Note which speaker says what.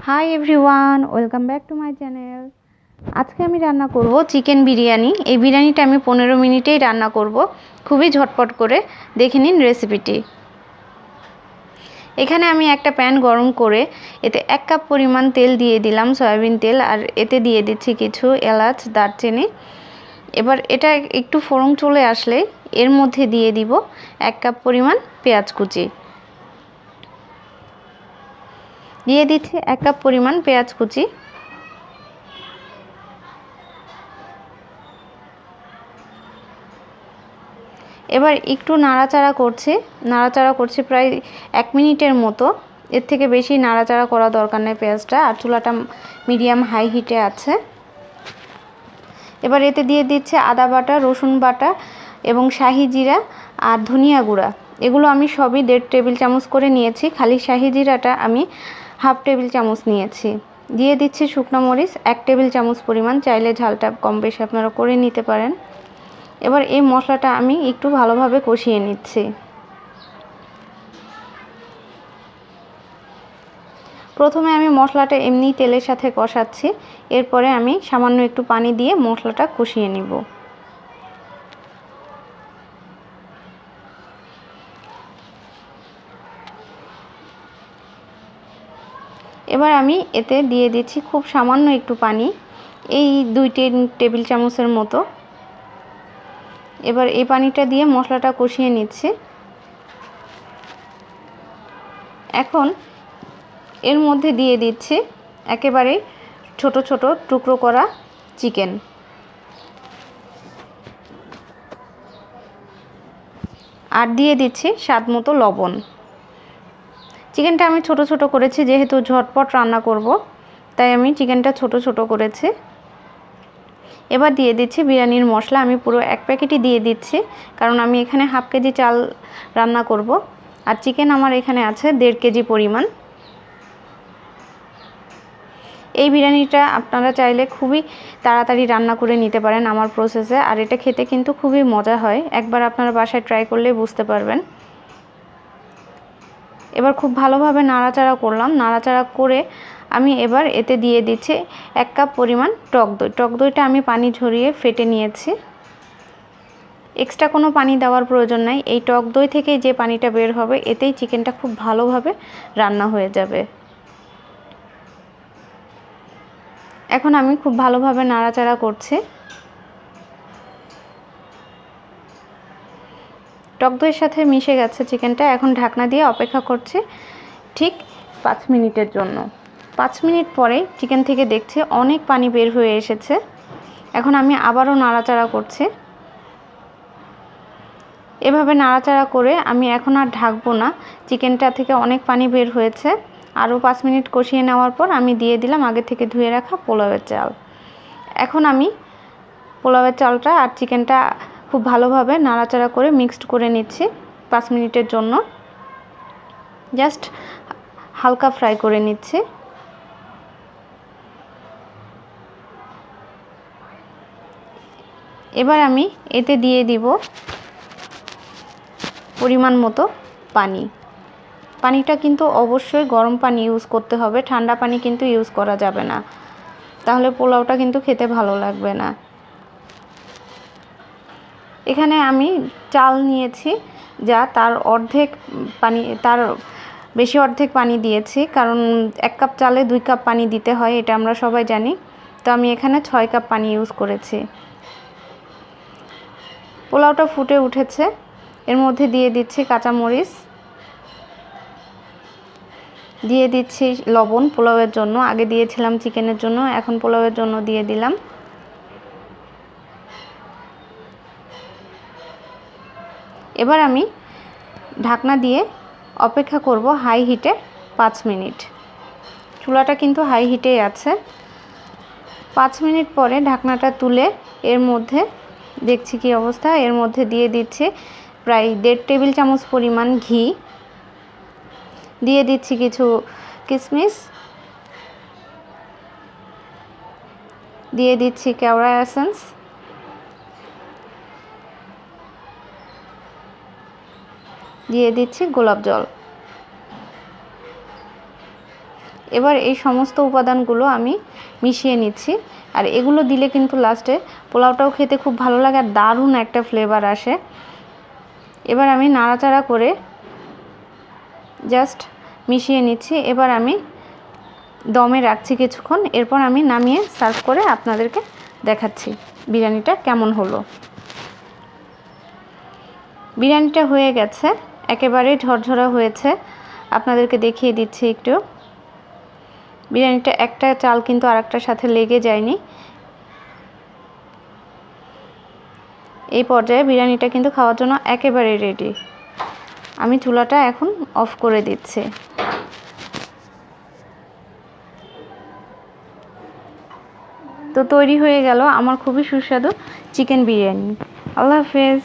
Speaker 1: Hi everyone, welcome back to my channel. আজকে আমি রান্না করব চিকেন বিরিয়ানি। এই বিরিয়ানিটা আমি 15 মিনিটেই রান্না করব, খুবই ঝটপট করে। দেখে নিন রেসিপিটি। এখানে আমি একটা প্যান গরম করে এতে 1 কাপ পরিমাণ তেল দিয়ে দিলাম, সয়াবিন তেল। আর এতে দিয়ে দিচ্ছি কিছু এলাচ, দারচিনি। এবার এটা একটু ফোড়ন চলে আসলে এর মধ্যে দিয়ে দিব 1 কাপ পরিমাণ পেঁয়াজ কুচি। দিয়ে দিচ্ছি 1 কাপ পরিমাণ পেঁয়াজ কুচি। এবার একটু নাড়াচাড়া করছি প্রায় 1 মিনিটের মতো। এর থেকে বেশি নাড়াচাড়া করা দরকার নেই পেঁয়াজটা। আর চুলাটা মিডিয়াম হাই হিটে আছে। এবার এতে দিয়ে দিচ্ছে আদা বাটা, রসুন বাটা এবং শাহি জিরা আর ধনিয়া গুঁড়া। এগুলো আমি সবই 1.5 টেবিল চামচ করে নিয়েছি। খালি শাহি জিরাটা আমি 1/2 টেবিল চামচ নিয়েছি। দিয়ে দিচ্ছি শুকনো মরিচ 1 টেবিল চামচ পরিমাণ। চাইলে ঝালটা কম বেশি আপনারা করে নিতে পারেন। এবার এই মশলাটা আমি একটু ভালোভাবে কষিয়ে নিচ্ছি। প্রথমে আমি মশলাটা এমনি তেলের সাথে কষাচ্ছি, এরপরে আমি সামান্য একটু পানি দিয়ে মশলাটা কষিয়ে নিব। এবার আমি এতে দিয়ে দিচ্ছি খুব সামান্য একটু পানি, এই 2 টেবিল চামচের মতো। এবার এই পানিটা দিয়ে মশলাটা কষিয়ে নিচ্ছি। এখন এর মধ্যে দিয়ে দিচ্ছি একেবারে ছোট ছোট টুকরো করা চিকেন। আর দিয়ে দিচ্ছি স্বাদ মতো লবণ। চিকেনটা আমি ছোট ছোট করেছি, যেহেতু ঝটপট রান্না করব তাই আমি চিকেনটা ছোট ছোট করেছি। এবার দিয়ে দিচ্ছি বিরিয়ানির মশলা। আমি পুরো 1 প্যাকেটই দিয়ে দিচ্ছি, কারণ আমি এখানে 1/2 কেজি চাল রান্না করব। আর চিকেন আমার এখানে আছে 1.5 কেজি পরিমাণ। এই বিরিয়ানিটা আপনারা চাইলে খুবই তাড়াতাড়ি রান্না করে নিতে পারেন আমার প্রসেসে। আর এটা খেতে কিন্তু খুবই মজা হয়, একবার আপনারা বাসায় ট্রাই করলেই বুঝতে পারবেন। এবার খুব ভালোভাবে নাড়াচাড়া করলাম। নাড়াচাড়া করে আমি এবার এতে দিয়ে দিচ্ছি 1 কাপ পরিমাণ টক দই। টক দইটা আমি পানি ঝরিয়ে ফেটে নিয়েছি। এক্সট্রা কোনো পানি দেওয়ার প্রয়োজন নাই। এই টক দই থেকে যে পানিটা বের হবে এতেই চিকেনটা খুব ভালোভাবে রান্না হয়ে যাবে। এখন আমি খুব ভালোভাবে নাড়াচাড়া করছি। টক দইয়ের সাথে মিশে গেছে চিকেনটা। এখন ঢাকনা দিয়ে অপেক্ষা করছি ঠিক 5 মিনিটের জন্য। 5 মিনিট পরে চিকেন থেকে দেখছি অনেক পানি বের হয়ে এসেছে। এখন আমি আবারও নাড়াচাড়া করছি। এভাবে নাড়াচাড়া করে আমি এখন আর ঢাকবো না। চিকেনটা থেকে অনেক পানি বের হয়েছে। আরও 5 মিনিট কষিয়ে নেওয়ার পর আমি দিয়ে দিলাম আগে থেকে ধুয়ে রাখা পোলাওয়ের চাল। এখন আমি পোলাওয়ের চালটা আর চিকেনটা খুব ভালোভাবে নাড়াচাড়া করে মিক্সড করে নিচ্ছি 5 মিনিটের জন্য। জাস্ট হালকা ফ্রাই করে নিচ্ছি। এবার আমি এতে দিয়ে দিব পরিমাণ মতো পানি। পানিটা কিন্তু অবশ্যই গরম পানি ইউজ করতে হবে, ঠান্ডা পানি কিন্তু ইউজ করা যাবে না, তাহলে পোলাওটা কিন্তু খেতে ভালো লাগবে না। এখানে আমি চাল নিয়েছি যা তার অর্ধেক পানি, তার বেশি অর্ধেক পানি দিয়েছি, কারণ 1 কাপ চালে 2 কাপ পানি দিতে হয়, এটা আমরা সবাই জানি। তো আমি এখানে 6 কাপ পানি ইউজ করেছি। পোলাওটা ফুটে উঠেছে। এর মধ্যে দিয়ে দিচ্ছি কাঁচামরিচ, দিয়ে দিচ্ছি লবণ পোলাওয়ের জন্য। আগে দিয়েছিলাম চিকেনের জন্য, এখন পোলাওয়ের জন্য দিয়ে দিলাম। এবার আমি ঢাকনা দিয়ে অপেক্ষা করব হাই হিটে 5 মিনিট। চুলাটা কিন্তু হাই হিটেই আছে। 5 মিনিট পরে ঢাকনাটা তুলে এর মধ্যে দেখছি কি অবস্থা। এর মধ্যে দিয়ে দিচ্ছি প্রায় 1.5 টেবিল চামচ পরিমাণ ঘি। দিয়ে দিচ্ছি কিছু কিশমিশ, দিয়ে দিচ্ছি কেওড়া এসেন্স, দিয়ে দিচ্ছি গোলাপ জল। এবার এই সমস্ত উপাদানগুলো আমি মিশিয়ে নিচ্ছি। আর এগুলো দিলে কিন্তু লাস্টে পোলাওটাও খেতে খুব ভালো লাগে আর দারুণ একটা ফ্লেভার আসে। এবার আমি নাড়াচাড়া করে জাস্ট মিশিয়ে নিচ্ছি। এবার আমি দমে রাখছি কিছুক্ষণ, এরপর আমি নামিয়ে সার্ভ করে আপনাদেরকে দেখাচ্ছি বিরিয়ানিটা কেমন হলো। বিরিয়ানিটা হয়ে গেছে, একেবারে ঝরঝরা হয়েছে। আপনাদেরকে দেখিয়ে দিচ্ছি একটু। বিরিয়ানিটা একটা চাল কিন্তু আরেকটার সাথে লেগে যায়নি। এই পর্যায়ে বিরিয়ানিটা কিন্তু খাওয়ার জন্য একেবারে রেডি। আমি চুলাটা এখন অফ করে দিচ্ছি। তো তৈরি হয়ে গেল আমার খুবই সুস্বাদু চিকেন বিরিয়ানি। আল্লাহ হাফেজ।